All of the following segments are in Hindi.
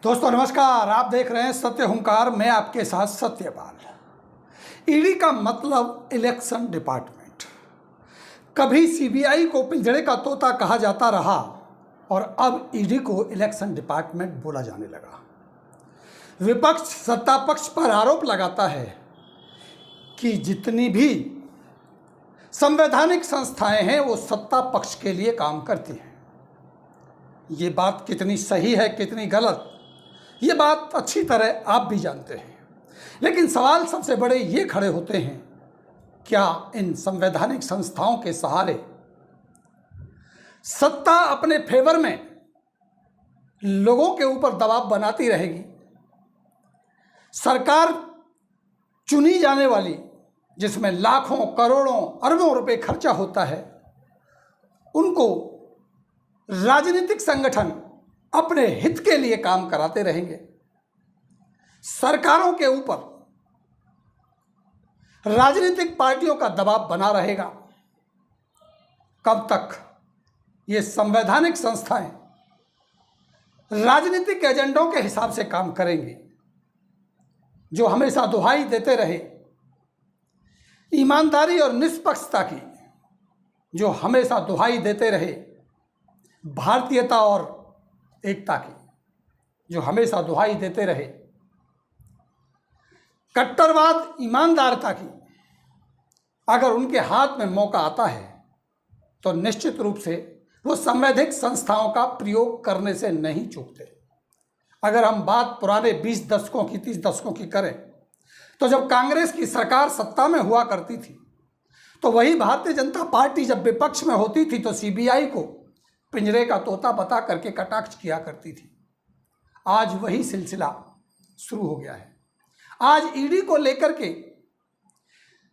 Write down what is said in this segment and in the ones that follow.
दोस्तों नमस्कार, आप देख रहे हैं सत्य हुंकार। मैं आपके साथ सत्यपाल। ईडी का मतलब इलेक्शन डिपार्टमेंट। कभी सीबीआई को पिंजड़े का तोता कहा जाता रहा और अब ईडी को इलेक्शन डिपार्टमेंट बोला जाने लगा। विपक्ष सत्ता पक्ष पर आरोप लगाता है कि जितनी भी संवैधानिक संस्थाएं हैं वो सत्ता पक्ष के लिए काम करती हैं। ये बात कितनी सही है कितनी गलत, ये बात अच्छी तरह आप भी जानते हैं। लेकिन सवाल सबसे बड़े ये खड़े होते हैं, क्या इन संवैधानिक संस्थाओं के सहारे सत्ता अपने फेवर में लोगों के ऊपर दबाव बनाती रहेगी? सरकार चुनी जाने वाली, जिसमें लाखों करोड़ों अरबों रुपए खर्चा होता है, उनको राजनीतिक संगठन अपने हित के लिए काम कराते रहेंगे। सरकारों के ऊपर राजनीतिक पार्टियों का दबाव बना रहेगा। कब तक ये संवैधानिक संस्थाएं राजनीतिक एजेंडों के हिसाब से काम करेंगी? जो हमेशा दुहाई देते रहे ईमानदारी और निष्पक्षता की, जो हमेशा दुहाई देते रहे भारतीयता और एकता की, जो हमेशा दुहाई देते रहे कट्टरवाद ईमानदारता की, अगर उनके हाथ में मौका आता है तो निश्चित रूप से वो संवैधानिक संस्थाओं का प्रयोग करने से नहीं चूकते। अगर हम बात पुराने 20 दशकों की 30 दशकों की करें तो जब कांग्रेस की सरकार सत्ता में हुआ करती थी तो वही भारतीय जनता पार्टी जब विपक्ष में होती थी तो सीबीआई को पिंजरे का तोता बता करके कटाक्ष किया करती थी। आज वही सिलसिला शुरू हो गया है। आज ईडी को लेकर के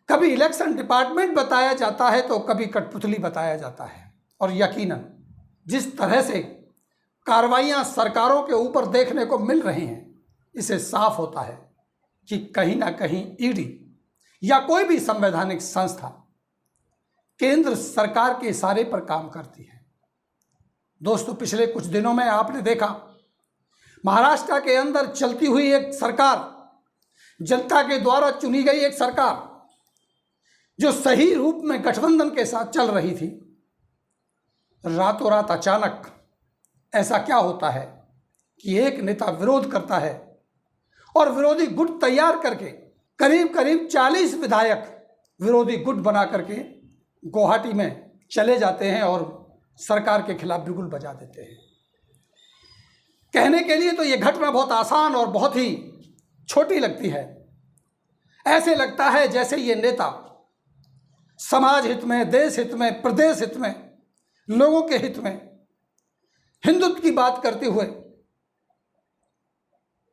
कभी इलेक्शन डिपार्टमेंट बताया जाता है तो कभी कठपुतली बताया जाता है। और यकीनन जिस तरह से कार्रवाइयां सरकारों के ऊपर देखने को मिल रही हैं, इससे साफ होता है कि कहीं ना कहीं ईडी या कोई भी संवैधानिक संस्था केंद्र सरकार के इशारे पर काम करती है। दोस्तों, पिछले कुछ दिनों में आपने देखा महाराष्ट्र के अंदर चलती हुई एक सरकार, जनता के द्वारा चुनी गई एक सरकार, जो सही रूप में गठबंधन के साथ चल रही थी, रातों रात अचानक ऐसा क्या होता है कि एक नेता विरोध करता है और विरोधी गुट तैयार करके करीब करीब 40 विधायक विरोधी गुट बना करके गुवाहाटी में चले जाते हैं और सरकार के खिलाफ बिगुल बजा देते हैं। कहने के लिए तो ये घटना बहुत आसान और बहुत ही छोटी लगती है। ऐसे लगता है जैसे ये नेता समाज हित में, देश हित में, प्रदेश हित में, लोगों के हित में हिंदुत्व की बात करते हुए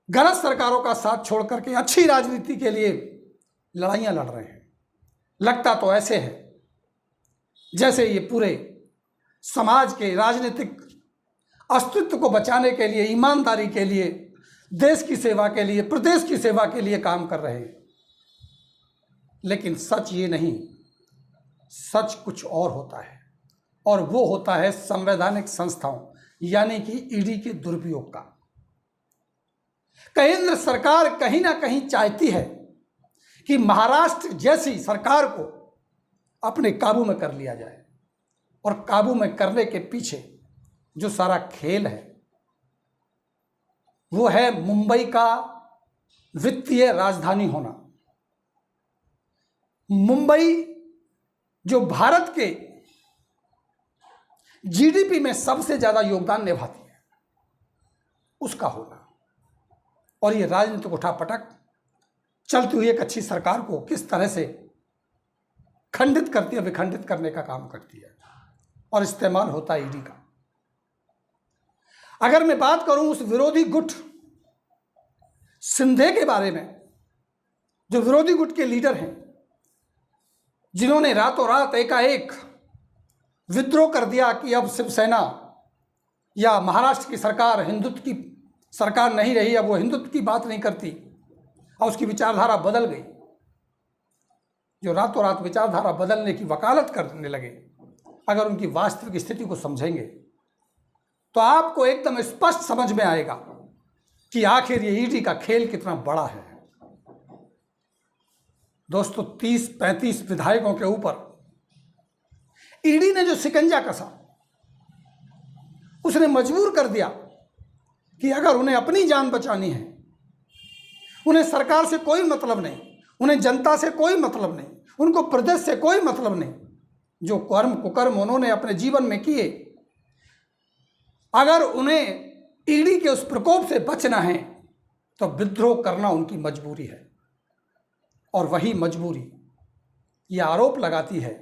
गलत सरकारों का साथ छोड़ करके अच्छी राजनीति के लिए लड़ाइयां लड़ रहे हैं। लगता तो ऐसे है जैसे ये पूरे समाज के राजनीतिक अस्तित्व को बचाने के लिए, ईमानदारी के लिए, देश की सेवा के लिए, प्रदेश की सेवा के लिए काम कर रहे हैं। लेकिन सच ये नहीं, सच कुछ और होता है, और वो होता है संवैधानिक संस्थाओं यानी कि ईडी के दुरुपयोग का। केंद्र सरकार कहीं ना कहीं चाहती है कि महाराष्ट्र जैसी सरकार को अपने काबू में कर लिया जाए, और काबू में करने के पीछे जो सारा खेल है वो है मुंबई का वित्तीय राजधानी होना। मुंबई जो भारत के जीडीपी में सबसे ज्यादा योगदान निभाती है, उसका होना, और ये राजनीतिक उठापटक चलती हुई एक अच्छी सरकार को किस तरह से खंडित करती है, विखंडित करने का काम करती है, और इस्तेमाल होता है ईडी का। अगर मैं बात करूं उस विरोधी गुट सिंधे के बारे में, जो विरोधी गुट के लीडर हैं, जिन्होंने रातों रात एकाएक विद्रोह कर दिया कि अब शिवसेना या महाराष्ट्र की सरकार हिंदुत्व की सरकार नहीं रही, अब वो हिंदुत्व की बात नहीं करती, और उसकी विचारधारा बदल गई। जो रातों रात विचारधारा बदलने की वकालत करने लगे, अगर उनकी वास्तविक स्थिति को समझेंगे तो आपको एकदम स्पष्ट समझ में आएगा कि आखिर ये ईडी का खेल कितना बड़ा है। दोस्तों, 30-35 विधायकों के ऊपर ईडी ने जो शिकंजा कसा, उसने मजबूर कर दिया कि अगर उन्हें अपनी जान बचानी है, उन्हें सरकार से कोई मतलब नहीं, उन्हें जनता से कोई मतलब नहीं, उनको प्रदेश से कोई मतलब नहीं, जो कर्म कुकर्म उन्होंने अपने जीवन में किए, अगर उन्हें ईडी के उस प्रकोप से बचना है तो विद्रोह करना उनकी मजबूरी है। और वही मजबूरी यह आरोप लगाती है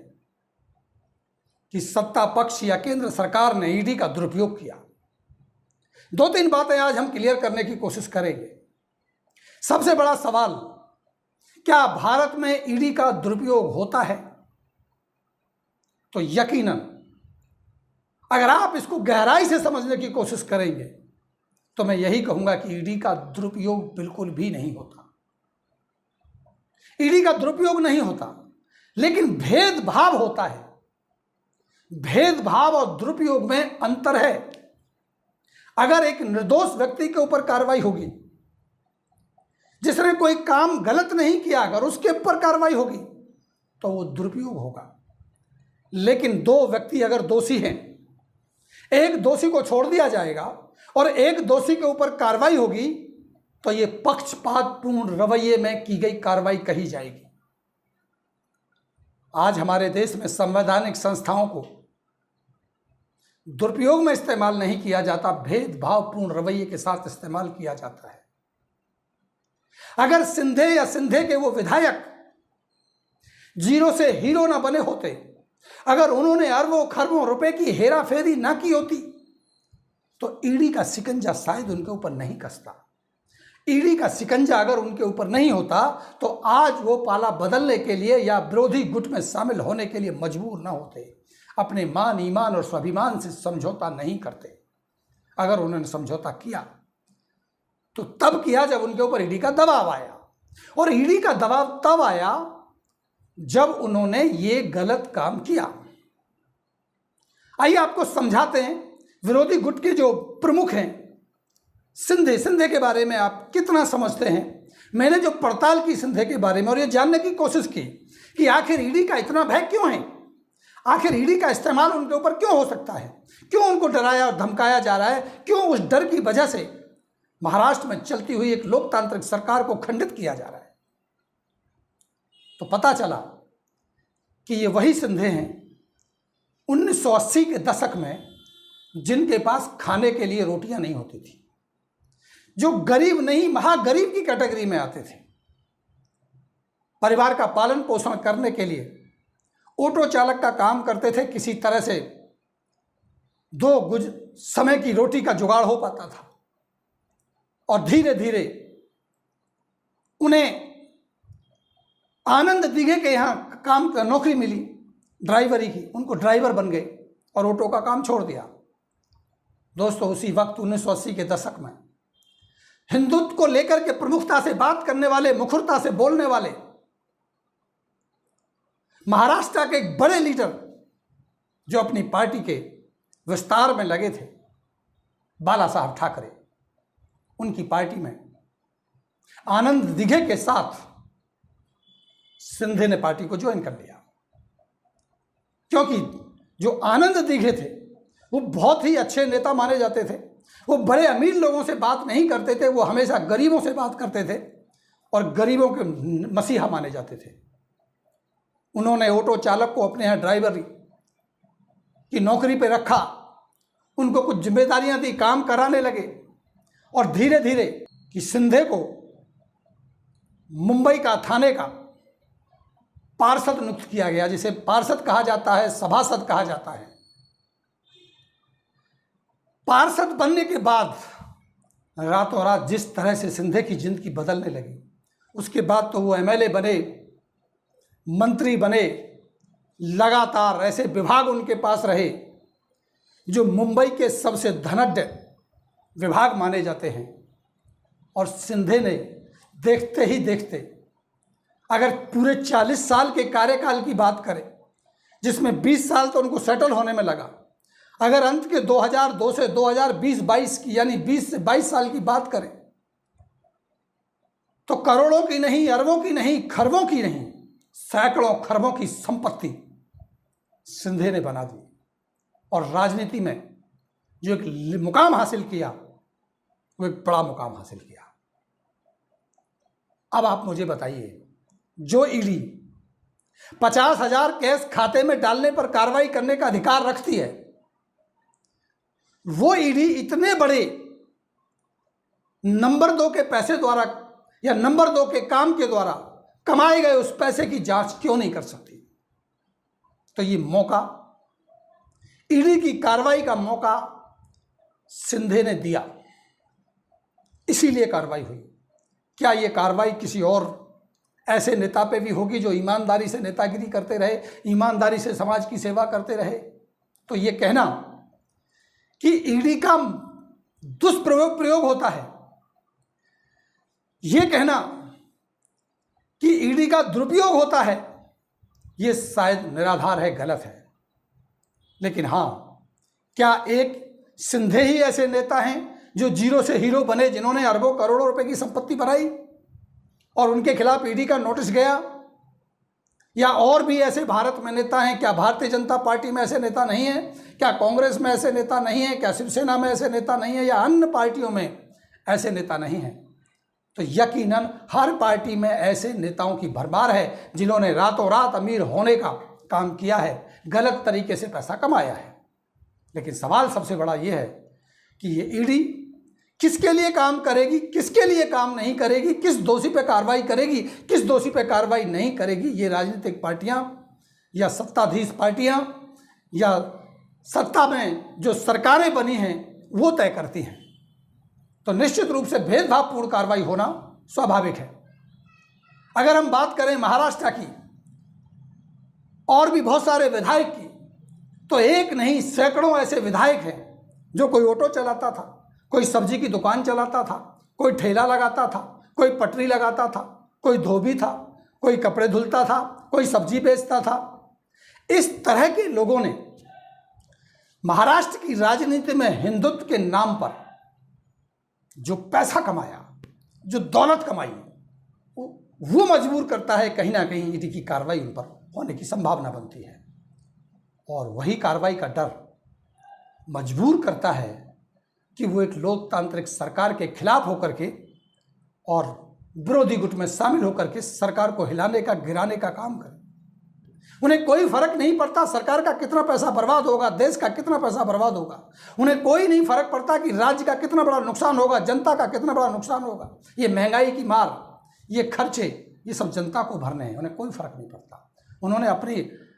कि सत्ता पक्ष या केंद्र सरकार ने ईडी का दुरुपयोग किया। 2-3 बातें आज हम क्लियर करने की कोशिश करेंगे। सबसे बड़ा सवाल, क्या भारत में ईडी का दुरुपयोग होता है? तो यकीनन अगर आप इसको गहराई से समझने की कोशिश करेंगे तो मैं यही कहूंगा कि ईडी का दुरुपयोग बिल्कुल भी नहीं होता। ईडी का दुरुपयोग नहीं होता, लेकिन भेदभाव होता है। भेदभाव और दुरुपयोग में अंतर है। अगर एक निर्दोष व्यक्ति के ऊपर कार्रवाई होगी, जिसने कोई काम गलत नहीं किया, अगर उसके ऊपर कार्रवाई होगी तो वो दुरुपयोग होगा। लेकिन 2 व्यक्ति अगर दोषी हैं, एक दोषी को छोड़ दिया जाएगा और एक दोषी के ऊपर कार्रवाई होगी तो ये पक्षपातपूर्ण रवैये में की गई कार्रवाई कही जाएगी। आज हमारे देश में संवैधानिक संस्थाओं को दुरुपयोग में इस्तेमाल नहीं किया जाता, भेदभावपूर्ण रवैये के साथ इस्तेमाल किया जाता है। अगर सिंधे या सिंधे के वो विधायक जीरो से हीरो ना बने होते, अगर उन्होंने अरबों खरबों रुपए की हेरा फेरी ना की होती तो ईडी का शिकंजा शायद उनके ऊपर नहीं कसता। ईडी का शिकंजा अगर उनके ऊपर नहीं होता तो आज वो पाला बदलने के लिए या विरोधी गुट में शामिल होने के लिए मजबूर ना होते, अपने मान ईमान और स्वाभिमान से समझौता नहीं करते। अगर उन्होंने समझौता किया तो तब किया जब उनके ऊपर ईडी का दबाव आया, और ईडी का दबाव तब आया जब उन्होंने ये गलत काम किया। आइए आपको समझाते हैं विरोधी गुट के जो प्रमुख हैं। सिंधे के बारे में आप कितना समझते हैं? मैंने जो पड़ताल की सिंधे के बारे में और ये जानने की कोशिश की कि आखिर ईडी का इतना भय क्यों है, आखिर ईडी का इस्तेमाल उनके ऊपर क्यों हो सकता है, क्यों उनको डराया और धमकाया जा रहा है, क्यों उस डर की वजह से महाराष्ट्र में चलती हुई एक लोकतांत्रिक सरकार को खंडित किया जा रहा है। तो पता चला कि ये वही सिंधे हैं 1980 के दशक में जिनके पास खाने के लिए रोटियां नहीं होती थी, जो गरीब नहीं महागरीब की कैटेगरी में आते थे। परिवार का पालन पोषण करने के लिए ऑटो चालक का काम करते थे, किसी तरह से 2 समय की रोटी का जुगाड़ हो पाता था। और धीरे धीरे उन्हें आनंद दिघे के यहाँ काम नौकरी मिली ड्राइवरी की, उनको ड्राइवर बन गए और ऑटो का काम छोड़ दिया। दोस्तों, उसी वक्त 1980 के दशक में हिंदुत्व को लेकर के प्रमुखता से बात करने वाले, मुखरता से बोलने वाले महाराष्ट्र के एक बड़े लीडर जो अपनी पार्टी के विस्तार में लगे थे, बाला साहब ठाकरे, उनकी पार्टी में आनंद दिघे के साथ सिंधे ने पार्टी को ज्वाइन कर लिया। क्योंकि जो आनंद दिघे थे वो बहुत ही अच्छे नेता माने जाते थे। वो बड़े अमीर लोगों से बात नहीं करते थे, वो हमेशा गरीबों से बात करते थे और गरीबों के मसीहा माने जाते थे। उन्होंने ऑटो चालक को अपने यहाँ ड्राइवर की नौकरी पे रखा, उनको कुछ जिम्मेदारियां दी, काम कराने लगे और धीरे धीरे कि सिंधे को मुंबई का थाने का पार्षद नियुक्त किया गया, जिसे पार्षद कहा जाता है, सभासद कहा जाता है। पार्षद बनने के बाद रातों रात जिस तरह से सिंधे की जिंदगी बदलने लगी, उसके बाद तो वो एमएलए बने, मंत्री बने, लगातार ऐसे विभाग उनके पास रहे जो मुंबई के सबसे धनाढ्य विभाग माने जाते हैं। और सिंधे ने देखते ही देखते, अगर पूरे 40 साल के कार्यकाल की बात करें, जिसमें 20 साल तो उनको सेटल होने में लगा, अगर अंत के 2002 से 2020-22 की यानी 20 से 22 साल की बात करें तो करोड़ों की नहीं, अरबों की नहीं, खरबों की नहीं, सैकड़ों खरबों की संपत्ति सिंधे ने बना दी और राजनीति में जो एक मुकाम हासिल किया वो एक बड़ा मुकाम हासिल किया। अब आप मुझे बताइए, जो ईडी 50,000 कैश खाते में डालने पर कार्रवाई करने का अधिकार रखती है, वो ईडी इतने बड़े नंबर 2 के पैसे द्वारा या नंबर 2 के काम के द्वारा कमाए गए उस पैसे की जांच क्यों नहीं कर सकती? तो ये मौका, ईडी की कार्रवाई का मौका सिंधे ने दिया, इसीलिए कार्रवाई हुई। क्या ये कार्रवाई किसी और ऐसे नेता पे भी होगी जो ईमानदारी से नेतागिरी करते रहे, ईमानदारी से समाज की सेवा करते रहे? तो ये कहना कि ईडी का दुष्प्रयोग होता है, ये कहना कि ईडी का दुरुपयोग होता है, ये शायद निराधार है, गलत है। लेकिन हां, क्या एक सिंधे ही ऐसे नेता हैं जो जीरो से हीरो बने, जिन्होंने अरबों करोड़ों रुपए की संपत्ति बनाई और उनके खिलाफ ईडी का नोटिस गया? या और भी ऐसे भारत में नेता हैं? क्या भारतीय जनता पार्टी में ऐसे नेता नहीं है? क्या कांग्रेस में ऐसे नेता नहीं है? क्या शिवसेना में ऐसे नेता नहीं है? या अन्य पार्टियों में ऐसे नेता नहीं है? तो यकीनन हर पार्टी में ऐसे नेताओं की भरमार है जिन्होंने रातों रात अमीर होने का काम किया है, गलत तरीके से पैसा कमाया है। लेकिन सवाल सबसे बड़ा यह है कि ये ईडी किसके लिए काम करेगी, किसके लिए काम नहीं करेगी, किस दोषी पे कार्रवाई करेगी, किस दोषी पे कार्रवाई नहीं करेगी, ये राजनीतिक पार्टियां या सत्ताधीश पार्टियां या सत्ता में जो सरकारें बनी हैं वो तय करती हैं। तो निश्चित रूप से भेदभावपूर्ण कार्रवाई होना स्वाभाविक है। अगर हम बात करें महाराष्ट्र की और भी बहुत सारे विधायक की, तो एक नहीं सैकड़ों ऐसे विधायक हैं जो कोई ऑटो चलाता था, कोई सब्जी की दुकान चलाता था, कोई ठेला लगाता था, कोई पटरी लगाता था, कोई धोबी था, कोई कपड़े धुलता था, कोई सब्जी बेचता था। इस तरह के लोगों ने महाराष्ट्र की राजनीति में हिंदुत्व के नाम पर जो पैसा कमाया, जो दौलत कमाई, वो मजबूर करता है कहीं ना कहीं ईडी की कार्रवाई उन पर होने की संभावना बनती है। और वही कार्रवाई का डर मजबूर करता है कि वो एक लोकतांत्रिक सरकार के खिलाफ होकर के और विरोधी गुट में शामिल होकर के सरकार को हिलाने का, गिराने का काम करें। उन्हें कोई फर्क नहीं पड़ता सरकार का कितना पैसा बर्बाद होगा, देश का कितना पैसा बर्बाद होगा। उन्हें कोई नहीं फर्क पड़ता कि राज्य का कितना बड़ा नुकसान होगा, जनता का कितना बड़ा नुकसान होगा। ये महंगाई की मार, ये खर्चे, ये सब जनता को भरने हैं, उन्हें कोई फर्क नहीं पड़ता। उन्होंने अपनी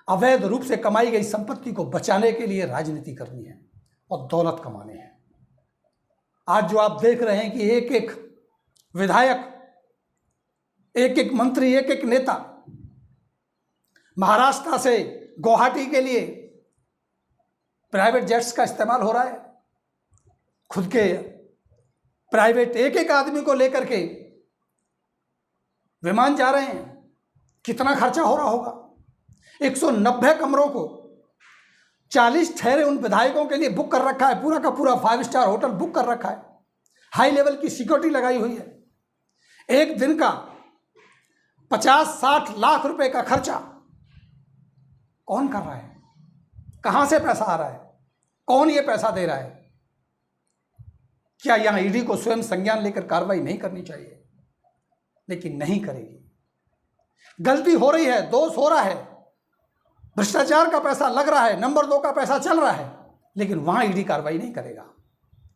अवैध रूप से कमाई गई संपत्ति को बचाने के लिए राजनीति करनी है और दौलत कमाने हैं। आज जो आप देख रहे हैं कि एक एक विधायक, एक एक मंत्री, एक एक नेता महाराष्ट्र से गुवाहाटी के लिए प्राइवेट जेट्स का इस्तेमाल हो रहा है, खुद के प्राइवेट एक एक आदमी को लेकर के विमान जा रहे हैं। कितना खर्चा हो रहा होगा? 190 कमरों को 40 ठहरे उन विधायकों के लिए बुक कर रखा है, पूरा का पूरा 5 स्टार होटल बुक कर रखा है, हाई लेवल की सिक्योरिटी लगाई हुई है। एक दिन का 50-60 लाख रुपए का खर्चा कौन कर रहा है? कहां से पैसा आ रहा है? कौन ये पैसा दे रहा है? क्या यहां ईडी को स्वयं संज्ञान लेकर कार्रवाई नहीं करनी चाहिए? लेकिन नहीं करेगी। गलती हो रही है, दोष हो रहा है, भ्रष्टाचार का पैसा लग रहा है, नंबर 2 का पैसा चल रहा है, लेकिन वहां ईडी कार्रवाई नहीं करेगा।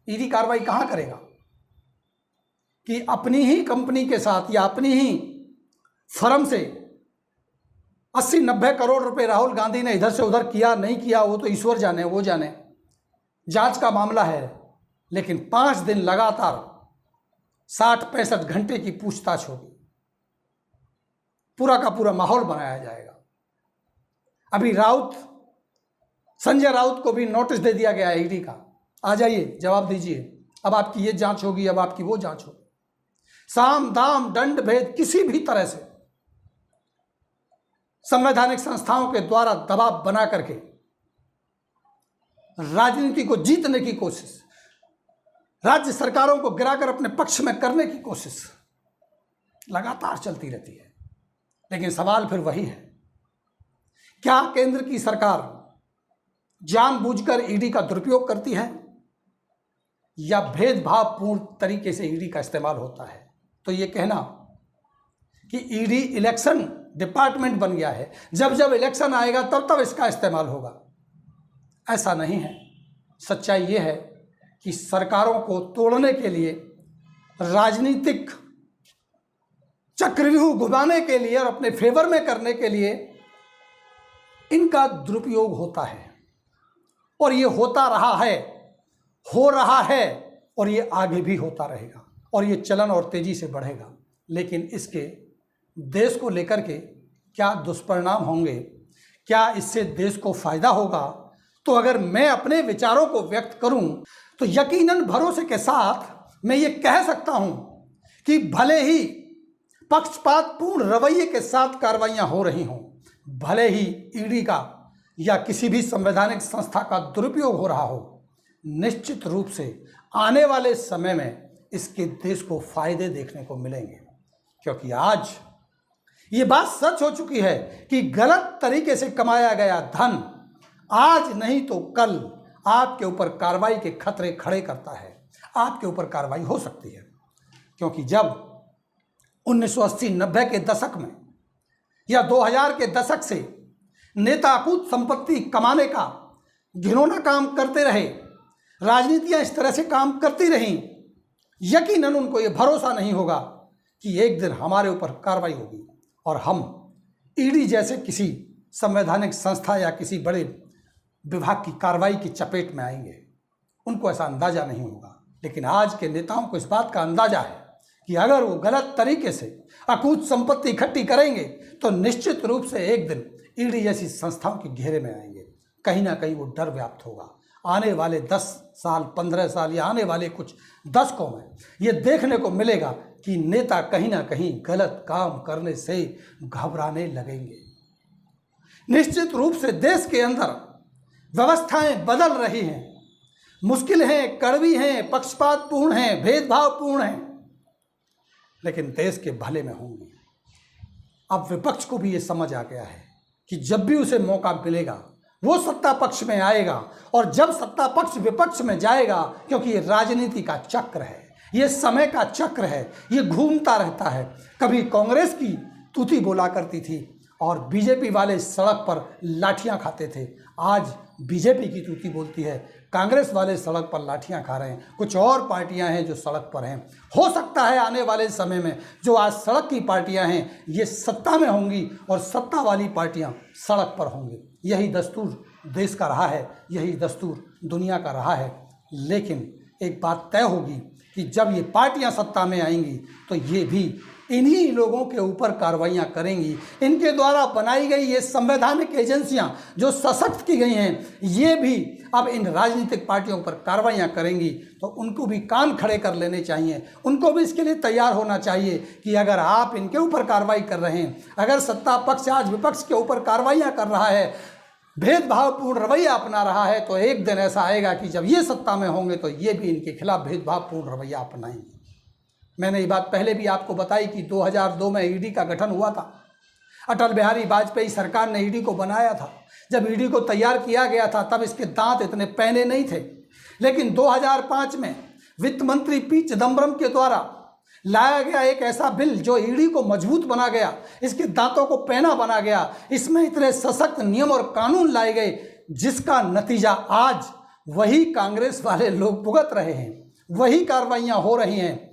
ईडी कार्रवाई कहां करेगा? कि अपनी ही कंपनी के साथ या अपनी ही फर्म से 80-90 करोड़ रुपए राहुल गांधी ने इधर से उधर किया नहीं किया, वो तो ईश्वर जाने, वो जाने, जांच का मामला है। लेकिन 5 दिन लगातार 60-65 घंटे की पूछताछ होगी, पूरा का पूरा माहौल बनाया जाएगा। अभी संजय राउत को भी नोटिस दे दिया गया है ईडी का, आ जाइए जवाब दीजिए, अब आपकी ये जांच होगी, अब आपकी वो जांच होगी। साम दाम दंड भेद किसी भी तरह से संवैधानिक संस्थाओं के द्वारा दबाव बना करके राजनीति को जीतने की कोशिश, राज्य सरकारों को गिराकर अपने पक्ष में करने की कोशिश, लगातार चलती रहती है। लेकिन सवाल फिर वही है, क्या केंद्र की सरकार जानबूझकर ईडी का दुरुपयोग करती है या भेदभावपूर्ण तरीके से ईडी का इस्तेमाल होता है? तो ये कहना कि ईडी इलेक्शन डिपार्टमेंट बन गया है, जब जब इलेक्शन आएगा तब तब इसका इस्तेमाल होगा, ऐसा नहीं है। सच्चाई ये है कि सरकारों को तोड़ने के लिए, राजनीतिक चक्रव्यूह घुमाने के लिए और अपने फेवर में करने के लिए इनका दुरुपयोग होता है, और ये होता रहा है, हो रहा है, और ये आगे भी होता रहेगा, और ये चलन और तेजी से बढ़ेगा। लेकिन इसके देश को लेकर के क्या दुष्परिणाम होंगे, क्या इससे देश को फायदा होगा? तो अगर मैं अपने विचारों को व्यक्त करूं तो यकीनन भरोसे के साथ मैं ये कह सकता हूं कि भले ही पक्षपातपूर्ण रवैये के साथ कार्रवाइयां हो रही हों, भले ही ईडी का या किसी भी संवैधानिक संस्था का दुरुपयोग हो रहा हो, निश्चित रूप से आने वाले समय में इसके देश को फायदे देखने को मिलेंगे। क्योंकि आज ये बात सच हो चुकी है कि गलत तरीके से कमाया गया धन आज नहीं तो कल आपके ऊपर कार्रवाई के खतरे खड़े करता है, आपके ऊपर कार्रवाई हो सकती है। क्योंकि जब 1980-90 के दशक में या 2000 के दशक से नेता अकूत संपत्ति कमाने का घिनौना काम करते रहे, राजनीतियां इस तरह से काम करती रहीं, यकीनन उनको ये भरोसा नहीं होगा कि एक दिन हमारे ऊपर कार्रवाई होगी और हम ईडी जैसे किसी संवैधानिक संस्था या किसी बड़े विभाग की कार्रवाई की चपेट में आएंगे। उनको ऐसा अंदाजा नहीं होगा। लेकिन आज के नेताओं को इस बात का अंदाजा है कि अगर वो गलत तरीके से अकूत संपत्ति इकट्ठी करेंगे तो निश्चित रूप से एक दिन ईडी जैसी संस्थाओं के घेरे में आएंगे। कहीं ना कहीं वो डर व्याप्त होगा। आने वाले 10 साल, 15 साल या आने वाले कुछ दशकों में ये देखने को मिलेगा कि नेता कहीं ना कहीं गलत काम करने से घबराने लगेंगे। निश्चित रूप से देश के अंदर व्यवस्थाएं बदल रही हैं, मुश्किल हैं, कड़वी हैं, पक्षपातपूर्ण हैं, भेदभावपूर्ण हैं, लेकिन देश के भले में होंगी। अब विपक्ष को भी ये समझ आ गया है कि जब भी उसे मौका मिलेगा वो सत्ता पक्ष में आएगा, और जब सत्ता पक्ष विपक्ष में जाएगा, क्योंकि ये राजनीति का चक्र है, ये समय का चक्र है, ये घूमता रहता है। कभी कांग्रेस की तूती बोला करती थी और बीजेपी वाले सड़क पर लाठियां खाते थे। आज बीजेपी की तूती बोलती है, कांग्रेस वाले सड़क पर लाठियां खा रहे हैं। कुछ और पार्टियां हैं जो सड़क पर हैं। हो सकता है आने वाले समय में जो आज सड़क की पार्टियां हैं ये सत्ता में होंगी और सत्ता वाली पार्टियां सड़क पर होंगी। यही दस्तूर देश का रहा है, यही दस्तूर दुनिया का रहा है। लेकिन एक बात तय होगी कि जब ये पार्टियां सत्ता में आएंगी तो ये भी इन्हीं लोगों के ऊपर कार्रवाइयां करेंगी। इनके द्वारा बनाई गई ये संवैधानिक एजेंसियां जो सशक्त की गई हैं, ये भी अब इन राजनीतिक पार्टियों पर कार्रवाइयां करेंगी। तो उनको भी कान खड़े कर लेने चाहिए, उनको भी इसके लिए तैयार होना चाहिए कि अगर आप इनके ऊपर कार्रवाई कर रहे हैं, अगर सत्ता पक्ष आज विपक्ष के ऊपर कार्रवाइयां कर रहा है, भेदभावपूर्ण रवैया अपना रहा है, तो एक दिन ऐसा आएगा कि जब ये सत्ता में होंगे तो ये भी इनके खिलाफ भेदभावपूर्ण रवैया अपनाएंगे। मैंने ये बात पहले भी आपको बताई कि 2002 में ईडी का गठन हुआ था। अटल बिहारी वाजपेयी सरकार ने ईडी को बनाया था। जब ईडी को तैयार किया गया था तब इसके दांत इतने पैने नहीं थे। लेकिन 2005 में वित्त मंत्री पी चिदम्बरम के द्वारा लाया गया एक ऐसा बिल जो ईडी को मजबूत बना गया, इसके दांतों को पैना बना गया। इसमें इतने सशक्त नियम और कानून लाए गए जिसका नतीजा आज वही कांग्रेस वाले लोग भुगत रहे हैं, वही कार्रवाइयाँ हो रही हैं।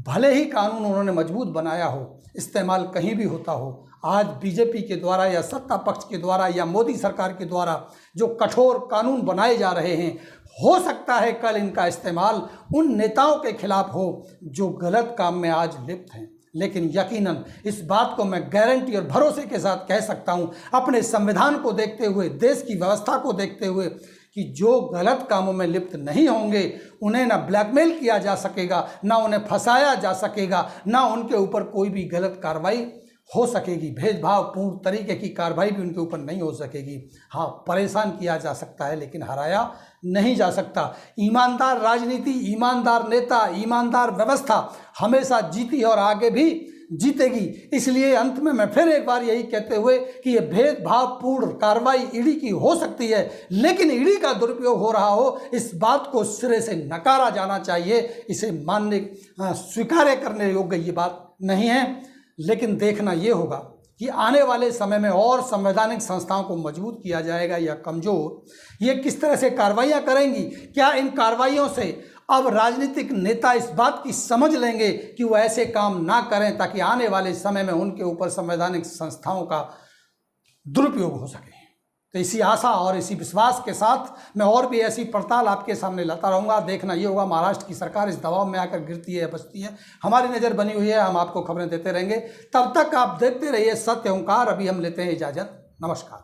भले ही कानून उन्होंने मजबूत बनाया हो, इस्तेमाल कहीं भी होता हो, आज बीजेपी के द्वारा या सत्ता पक्ष के द्वारा या मोदी सरकार के द्वारा जो कठोर कानून बनाए जा रहे हैं, हो सकता है कल इनका इस्तेमाल उन नेताओं के खिलाफ हो जो गलत काम में आज लिप्त हैं। लेकिन यकीनन इस बात को मैं गारंटी और भरोसे के साथ कह सकता हूं, अपने संविधान को देखते हुए, देश की व्यवस्था को देखते हुए, कि जो गलत कामों में लिप्त नहीं होंगे उन्हें ना ब्लैकमेल किया जा सकेगा, ना उन्हें फंसाया जा सकेगा, ना उनके ऊपर कोई भी गलत कार्रवाई हो सकेगी। भेदभावपूर्ण तरीके की कार्रवाई भी उनके ऊपर नहीं हो सकेगी। हाँ, परेशान किया जा सकता है लेकिन हराया नहीं जा सकता। ईमानदार राजनीति, ईमानदार नेता, ईमानदार व्यवस्था हमेशा जीती है और आगे भी जीतेगी। इसलिए अंत में मैं फिर एक बार यही कहते हुए कि ये भेदभावपूर्ण कार्रवाई ईडी की हो सकती है, लेकिन ईडी का दुरुपयोग हो रहा हो, इस बात को सिरे से नकारा जाना चाहिए। इसे मानने स्वीकार करने योग्य ये बात नहीं है। लेकिन देखना ये होगा कि आने वाले समय में और संवैधानिक संस्थाओं को मजबूत किया जाएगा या कमजोर, ये किस तरह से कार्रवाइयाँ करेंगी। क्या इन कार्रवाइयों से अब राजनीतिक नेता इस बात की समझ लेंगे कि वो ऐसे काम ना करें ताकि आने वाले समय में उनके ऊपर संवैधानिक संस्थाओं का दुरुपयोग हो सके। तो इसी आशा और इसी विश्वास के साथ मैं और भी ऐसी पड़ताल आपके सामने लाता रहूँगा। देखना ये होगा महाराष्ट्र की सरकार इस दबाव में आकर गिरती है या बचती है। हमारी नज़र बनी हुई है, हम आपको खबरें देते रहेंगे। तब तक आप देखते रहिए सत्य ओंकार। अभी हम लेते हैं इजाज़त। नमस्कार।